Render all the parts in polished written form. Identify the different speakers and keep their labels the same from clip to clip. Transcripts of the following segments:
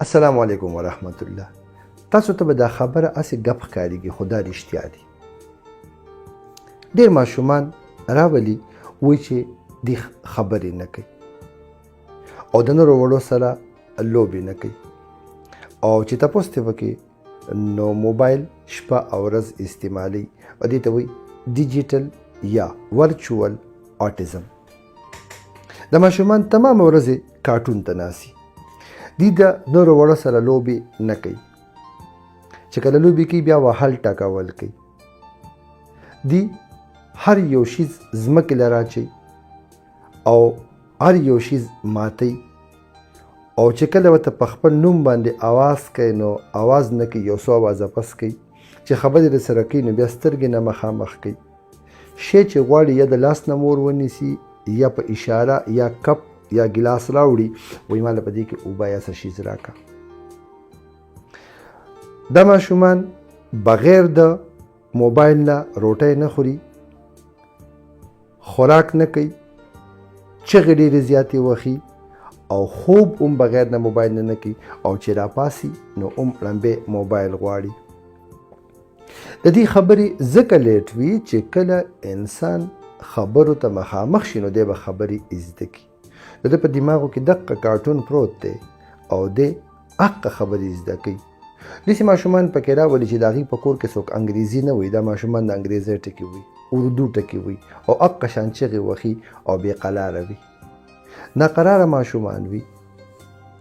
Speaker 1: السلام علیکم ورحمت الله. تاسو ته به دا خبره اسې ګپ ښکارېږي خو دا رښتیا دي. ډېر ماشومان راولي وایي چې دې خبرې نه کوي او د نورو وړو سره لوبې نه کوي او چې تپوس ترې وکړي نو موبایل شپه او ورځ استعمالوي او دې ته وایي ډیجیټل یا ورچوال آټیزم. د ماشومان تمامه ورځې کارټون ته ناستي، دوی د نورو وړو سره لوبې نه کوي، چې کله لوبې کوي بیا وهل ټکول کوي. دوی هر یو شیز ځمکې له راچوي او هر یو شیز ماتوي او چې کله ورته په خپل نوم باندې اواز کوي نو اواز نه کوي، یو څو اوازه پس کوي. چې خبرې درسره کوي نو بیا سترګې نه مخامخ کوي. شی چې غواړي یا د لاس نه مور ونیسي یا په اشاره یا کپ یا ګلاس راوړي، وایي ماله په دې کې اوبه یا څه شیز راکړه. دا ماشومان بغیر د موبایل نه روټۍ نه خوري، خوراک نه کوي، چغې ډېرې زیاتې وخي او خوب هم بغیر د موبایل نه کوي او چې راپاسي نو هم ړمبې موبایل غواړي. د دې خبرې ځکه لیټ وي چې کله انسان خبرو ته مخامخ شي نو دی به خبرې زده کړي. د ده په دماغو کې دقه کارټون پروت دی او دی حقه خبرې زده کوي. داسې ماشومان پکې راولي چې د هغوی په کور کې څوک انګریزي نه وایي، دا ماشومان د انګریزۍ ټکي وایي، اردو ټکي وایي او حقه شان چغې وخي او بې قلاره وي. ناقراره ماشومان وي،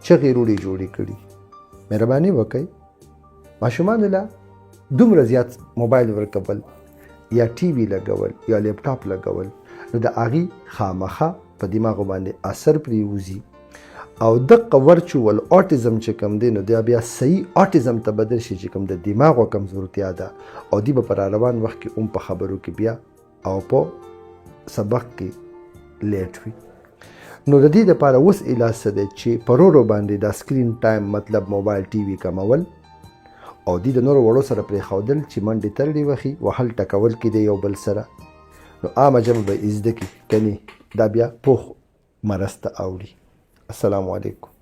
Speaker 1: چغې روړې جوړې کړي. مهرباني وکړئ ماشومانو له دومره زیات موبایل ورکول یا ټي وي لګول یا لیپټاپ لګول نو د هغې خامخا په دماغو باندې اثر پرېوځي او دقه ورچوال آټیزم چې کوم دی نو دا بیا صحیح آټیزم ته بدل شي چې کوم د دماغو کمزورتیا ده او دوی به په راروان وخت کې هم په خبرو کې بیا او په سبق کې لیټ وي. نو د دې دپاره اوس علاج څه دی چې په ورو باندې دا سکرین ټایم مطلب موبایل ټي وي کمول او دوی د نورو وړو سره پرېښودل چې منډې ترډې وخي، وهل ټکول کې دی یو بل سره، نو عامه ژبه به یې زده کړي، کنې دا بیا پوخ مرض ته اوړي. السلام علیکم.